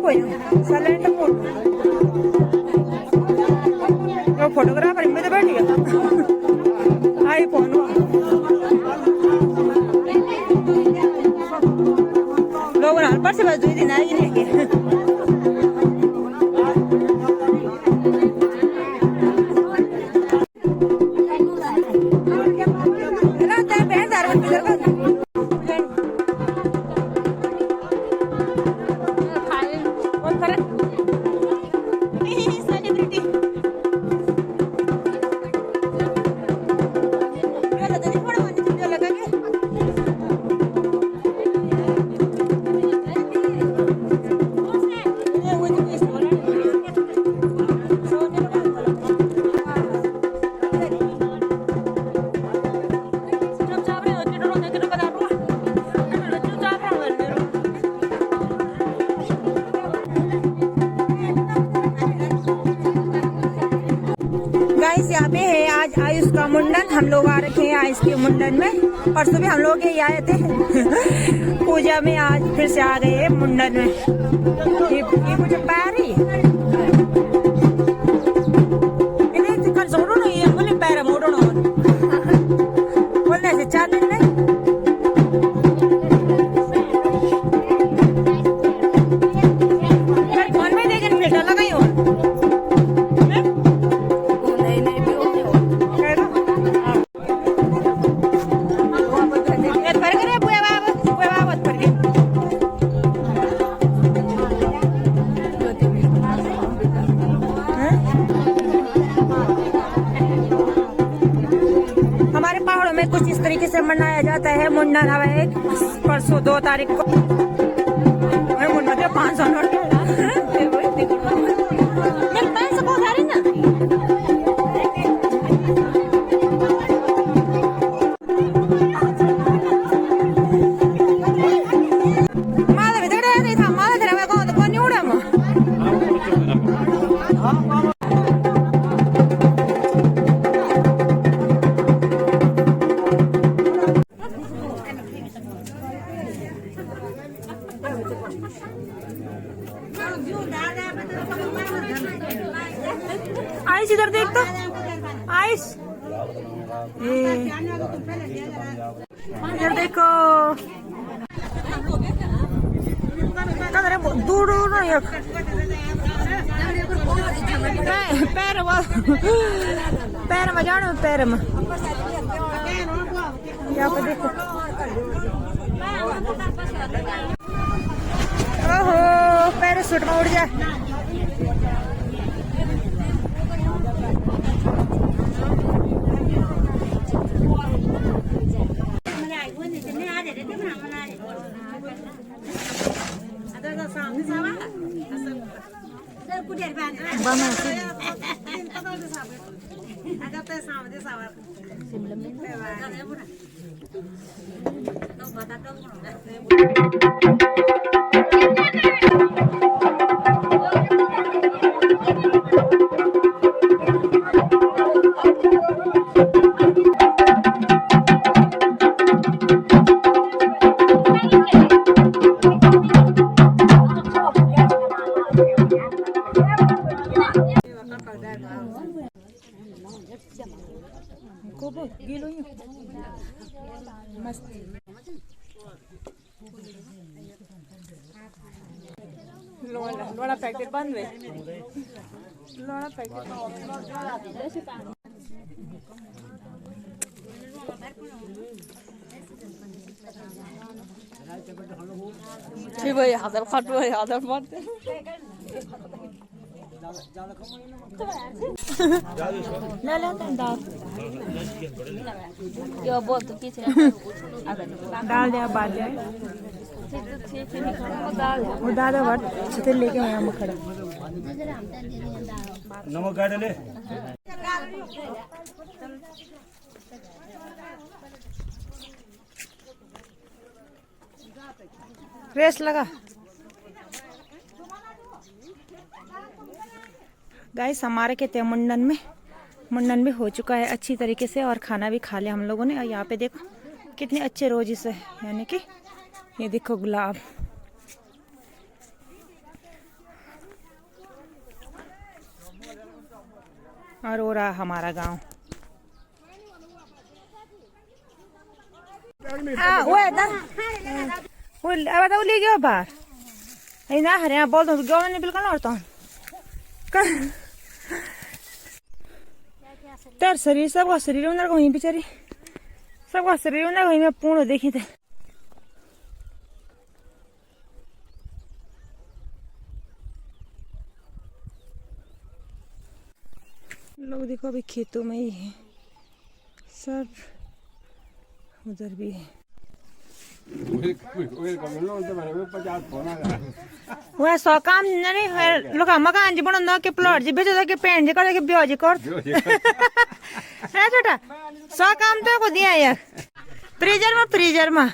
को silent mode जो photographer में तो बैठ गया आईफोन लोग पर से बस 2 दिन आएगी नहीं यहाँ पे है आज आयुष का मुंडन। हम लोग आ रखे हैं आयुष के मुंडन में। परसों भी हम लोग यही आए थे पूजा में, आज फिर से आ गए मुंडन में। ये मुझे पैर ही पैर मोड़ो बोलने से 4 दिन नहीं कुछ इस तरीके से मनाया जाता है मुंडन। हवा है परसों 2 तारीख को मुंडन 500 नोट आइस इधर देख तो आइस इधर देखो दूर दूर पैर में जानो पैर में यहाँ पे देखो ओहो पैराशूट में उड़ जाए। मस्त लोड़ा पैकेट बंद है लोड़ा पैकेट ठीक है हजार खट है हजार मत ले ले दाल यो बोल तो पीछे डाल दे बाद जाए वो दादा वट छते लेके आया हम खड़ा नमक गाड़ ले रेस लगा गाइस। हमारे के थे मुंडन भी हो चुका है अच्छी तरीके से और खाना भी खा लिया हम लोगों ने। और यहाँ पे देखो कितने अच्छे रोजेस है, यानी कि ये देखो गुलाब और हो रहा हमारा गांव। वो अब ले गयो बाहर ना हरे यहाँ बोल दो गयो नहीं बिल्कुल और तो तेर शरीर सबका शरीर उन्हें को बेचारी सबका शरीर उन्हें को पूर्ण देखी थे। लोग देखो अभी खेतों में ही है सब, उधर भी है। वह सौ काम नहीं लोग मकान जी बना के प्लॉट जी बेचो के पेंट जी कर ब्याह जी कर है छोटा सौ काम तो को दिया यार फ्रीजर में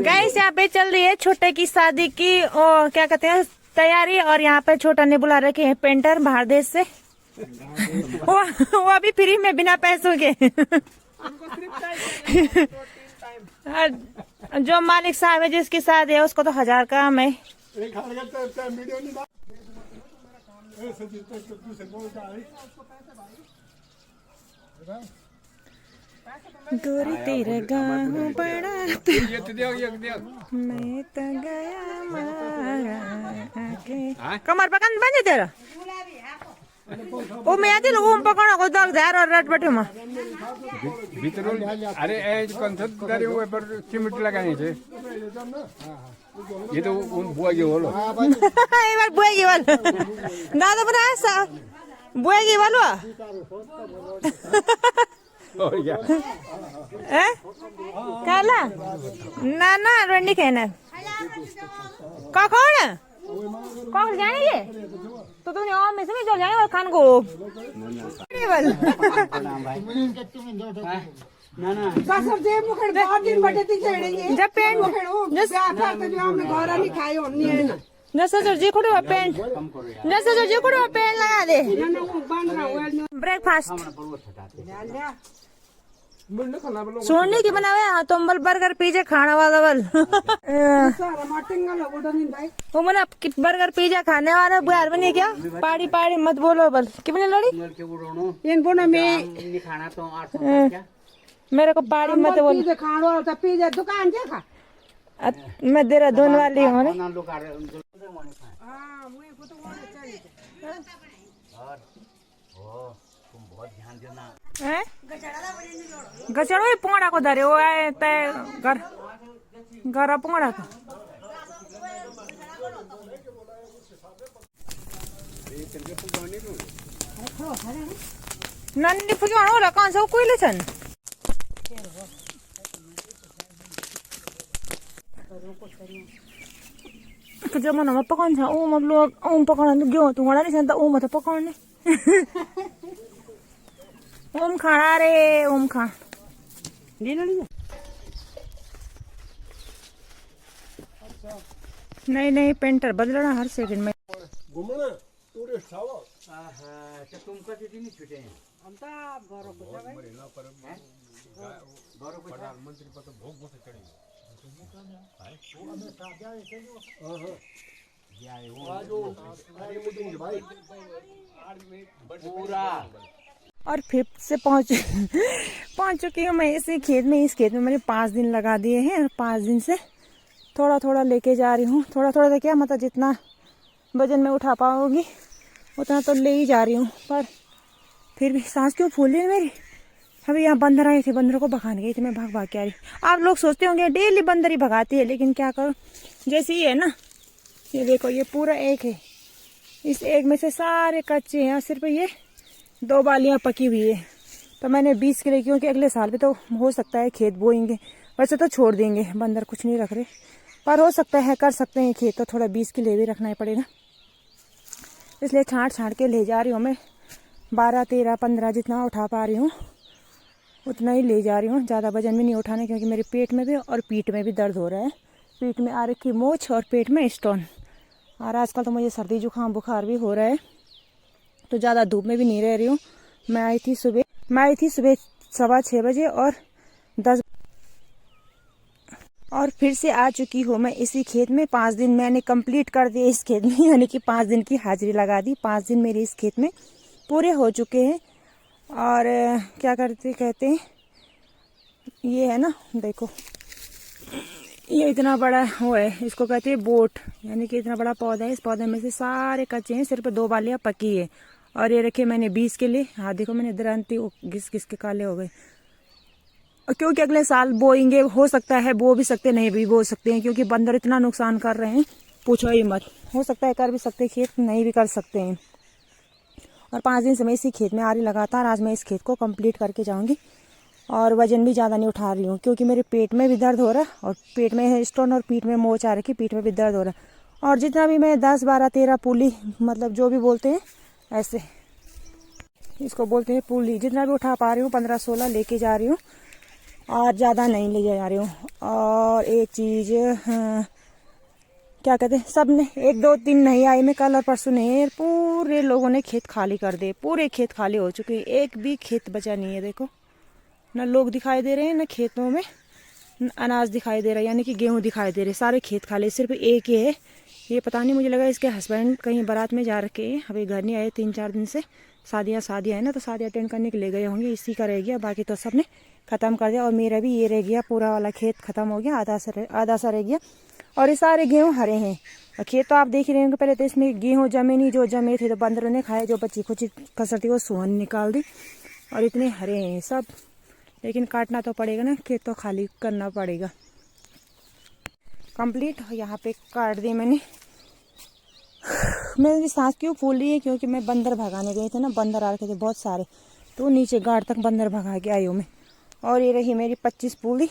गाइस यहाँ पे चल रही है छोटे की शादी की और क्या कहते हैं तैयारी, और यहाँ पे छोटा ने बुला रखे हैं पेंटर बाहर देश से वो अभी फ्री में बिना पैसों के जो मालिक साहब है जिसकी शादी है उसको तो 1000 काम है। गोरी तेरा गाँव बड़ा मैं तो गया मारा कमर पकड़ बन तेरा ओ मैं आती लोगों पकड़ा को दग दार और रट बैठे मां भीतर अरे ए कंसत करे हुए पर सीमेंट लगाने थे ये तो बुआ के बोलो एक बार बुआ के बोल दादा बना ऐसा बुआ के बोलो और क्या हैं काला ना ना रंडी कहना का कौन कौन जाने ये तो तुमने और में से भी जो जाने और खान को ना सर जे मुखड़ बहुत दिन बटे ती छेड़ेंगे जब पेंट जस आफर तो जो हमने घर वाली खाई होनी है ना जैसे सर जी खुड़वा पेंट जैसे सर जी खुड़वा पेंट लगा दे ना वो बन रहा है ब्रेकफास्ट सोने की बनावे हाँ तुम बल बर्गर पिज्जा खाने वाला बल सारा माटिंगा लोगों तो नहीं भाई वो मैंने बर्गर पिज्जा खाने वाला बुआर बने क्या पाड़ी पाड़ी मत बोलो बल कितने लड़ी इन बोना में खाना तो 800 क्या मेरे को पाड़ी मत बोल पिज्जा खाने वाला था पिज्जा दुकान से खा मैं देहरादून वाली हूँ ना लोग आ रहे हां मुझे को तो वहां चाहिए और ओ तुम बहुत ध्यान देना हैं गचड़ो पोंगड़ा को धरे वो आए तय घर पोंगड़ा को नन्नी फुजवाणो होला कौन सा कोई ले छन तो जमाना में पकाउन छ ओ मतलब लोग ओम पकाउन गयो तू वडा नि छ त ओ म त पकाउने ओम खाना रे ओम खा नहीं नहीं पेंटर बदलना हर सेकंड में घुमना टूरिस्ट आवा तो तुम कति दिन छुटे हैं हम तो घर को भाई प्रधानमंत्री पर तो भोग बहुत चढ़ी पूरा और फिर से पहुंच चुकी हूँ मैं इसी खेत में। इस खेत में मैंने 5 दिन लगा दिए हैं और 5 दिन से थोड़ा थोड़ा लेके जा रही हूँ। थोड़ा थोड़ा तो क्या मतलब जितना वजन में उठा पाऊंगी उतना तो ले ही जा रही हूँ, पर फिर भी सांस क्यों फूल रही है मेरी। अभी यहाँ बंदर आए थे, बंदरों को भगाने गई थी मैं, भाग भाग के आ रही। आप लोग सोचते होंगे डेली बंदर ही भगाती है, लेकिन क्या करो जैसे ही है ना, ये देखो ये पूरा एक है, इस एक में से सारे कच्चे हैं, सिर्फ ये 2 बालियाँ पकी हुई है। तो मैंने 20 किलो, क्योंकि अगले साल भी तो हो सकता है खेत बोएंगे, वैसे तो छोड़ देंगे, बंदर कुछ नहीं रख रहे, पर हो सकता है कर सकते हैं खेत, तो थोड़ा 20 किलो भी रखना ही पड़ेगा, इसलिए छाँट के ले जा रही हूँ मैं। 12, 13, 15 जितना उठा पा रही हूँ उतना ही ले जा रही हूँ, ज़्यादा वजन भी नहीं उठाना, क्योंकि मेरे पेट में भी और पीठ में भी दर्द हो रहा है। पीठ में आ रखी मोच और पेट में स्टोन, और आजकल तो मुझे सर्दी जुकाम बुखार भी हो रहा है, तो ज़्यादा धूप में भी नहीं रह रही हूँ। मैं आई थी सुबह 6:15 बजे, और और फिर से आ चुकी हूँ मैं इसी खेत में। 5 दिन मैंने कंप्लीट कर दिए इस खेत में, यानी कि 5 दिन की हाजिरी लगा दी। 5 दिन मेरे इस खेत में पूरे हो चुके हैं। और क्या करते कहते हैं, ये है ना, देखो ये इतना बड़ा वो है, इसको कहते हैं बोट, यानी कि इतना बड़ा पौधा है। इस पौधे में से सारे कच्चे हैं, सिर्फ 2 बालियाँ पकी है। और ये रखे मैंने 20 के लिए। हाँ देखो मैंने दरांती घिस घिस के काले हो गए, क्योंकि अगले साल बोएंगे। हो सकता है बो भी सकते, नहीं भी बो सकते हैं, क्योंकि बंदर इतना नुकसान कर रहे हैं, पूछो ही मत। हो सकता है कर भी सकते खेत, नहीं भी कर सकते हैं। और 5 दिन से मैं इसी खेत में आ रही लगातार। आज मैं इस खेत को कंप्लीट करके जाऊंगी। और वजन भी ज़्यादा नहीं उठा रही हूँ, क्योंकि मेरे पेट में भी दर्द हो रहा है, और पेट में स्टोन और पीठ में मोच आ रखी, पीठ में भी दर्द हो रहा है। और जितना भी मैं 10, 12, 13 पुली, मतलब जो भी बोलते हैं ऐसे इसको बोलते हैं पुली, जितना भी उठा पा रही हूँ 15, 16 लेके जा रही हूँ, और ज़्यादा नहीं ले जा रही हूँ। और एक चीज़, हाँ, क्या कहते हैं, सब ने 1, 2, 3 नहीं आई, मैं कल और परसों नहीं, पूरे लोगों ने खेत खाली कर दिए। पूरे खेत खाली हो चुके हैं, एक भी खेत बचा नहीं है। देखो ना लोग दिखाई दे रहे हैं, ना खेतों में अनाज दिखाई दे रहा है, यानी कि गेहूं दिखाई दे रहे, सारे खेत खाली, सिर्फ एक ही है। ये पता नहीं, मुझे लगा इसके हस्बैंड कहीं बारात में जा रखे हैं, अभी घर नहीं आए 3-4 दिन से। शादियाँ है ना, तो शादी अटेंड करने के ले गए होंगे, इसी का रह गया। बाकी तो सब ने ख़त्म कर दिया। और मेरा भी ये रह गया, पूरा वाला खेत ख़त्म हो गया, आधा सा रह गया। और ये सारे गेहूँ हरे हैं। और खेत तो आप देख ही रहे होंगे, पहले तो इसमें गेहूँ जमे नहीं, जो जमे थे तो बंदरों ने खाए, जो बची खुची कसर थी वो सोहन निकाल दी। और इतने हरे हैं सब, लेकिन काटना तो पड़ेगा ना, खेत तो खाली करना पड़ेगा। कंप्लीट यहाँ पे काट दी मैंने। मेरी सांस क्यों फूल रही है, क्योंकि मैं बंदर भगाने गई थी ना, बंदर आ रखे थे बहुत सारे, तो नीचे गाड़ तक बंदर भगा के आई हूँ मैं। और ये रही मेरी 25 पूली।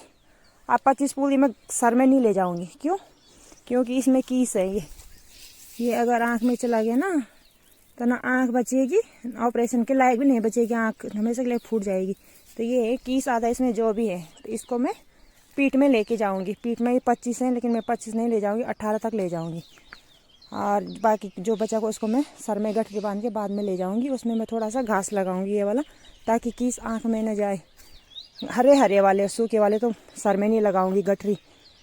अब 25 पूली मैं सर में नहीं ले जाऊँगी, क्यों? क्योंकि इसमें कीस है। ये अगर आँख में चला गया ना, तो ना आँख बचेगी, ऑपरेशन के लायक भी नहीं बचेगी, आँख हमेशा के लिए फूट जाएगी। तो ये कीस आधा इसमें जो भी है, तो इसको मैं पीठ में लेके जाऊंगी। पीठ में 25 है, लेकिन मैं 25 नहीं ले जाऊंगी, 18 तक ले जाऊंगी। और बाकी जो बचा को उसको मैं सर में गठरी बांध के बाद में ले जाऊंगी। उसमें मैं थोड़ा सा घास लगाऊंगी ये वाला, ताकि कीस आँख में न जाए। हरे हरे वाले, सूखे वाले तो सर में नहीं लगाऊंगी, गठरी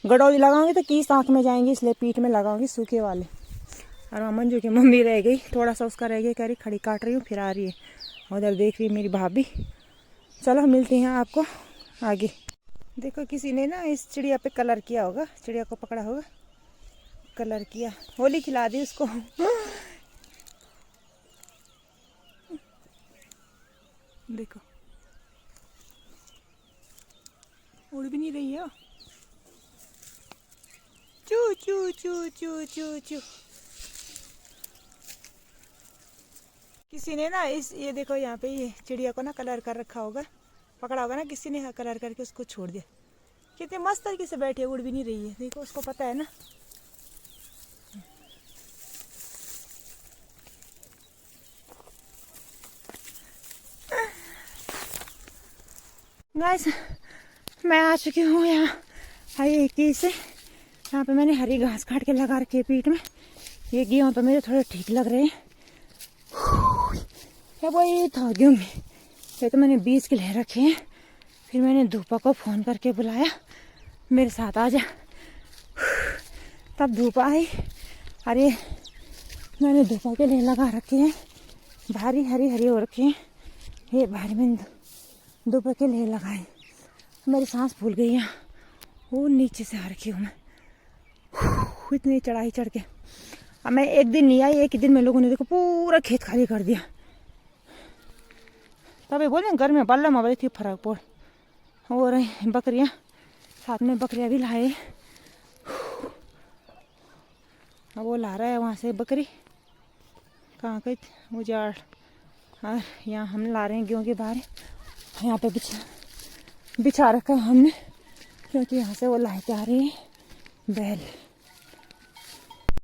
गडौली लगाऊंगी तो कीस आँख में जाएंगी, इसलिए पीठ में लगाऊंगी सूखे वाले। और मंजू की मम्मी रह गई, थोड़ा सा उसका रह गया, कह रही खड़ी काट रही हूँ, फिर आ रही है। उधर देख रही मेरी भाभी। चलो मिलती हैं आपको आगे। देखो किसी ने ना इस चिड़िया पे कलर किया होगा, चिड़िया को पकड़ा होगा, कलर किया, होली खिला दी उसको। देखो उड़ भी नहीं रही है, चू चू चू चू चू चू। किसी ने ना ये देखो यहाँ पे ये चिड़िया को ना कलर कर रखा होगा, पकड़ा होगा ना किसी ने, कलर करके उसको छोड़ दिया। कितने मस्त तरीके से बैठी है, उड़ भी नहीं रही है। देखो उसको पता है ना। गाइस मैं आ चुकी हूँ यहाँ हरी की से। यहाँ पे मैंने हरी घास काट के लगा रखी है पीठ में। ये गेहूँ तो मेरे थोड़े ठीक लग रहे हैं। वही था गेहूँ में, ये तो मैंने 20 के ले रखे हैं। फिर मैंने धूपा को फ़ोन करके बुलाया, मेरे साथ आ जा। तब धूपा आई। अरे मैंने धूपा के लिए लगा रखे हैं, भारी हरी हरी हो रखी हैं। ये भारी मैंने धूपा के लिए लगाए। मेरी सांस फूल गई है, वो नीचे से आ रखी हूँ मैं इतनी चढ़ाई चढ़ के। अब मैं एक दिन नहीं आई, एक ही दिन में लोगों ने देखो पूरा खेत खाली कर दिया। तभी बोले घर में बल्ला में बड़ी थी फर्क पड़ हो रही। बकरियाँ साथ में बकरियाँ भी लाए। अब वो ला रहा है वहाँ से बकरी, कहाँ गई उजाड़। और यहाँ हम ला रहे हैं गेहूँ के बाहर, यहाँ पे बिछा रखा है हमने, क्योंकि यहाँ से वो लाए के आ रही है बैल।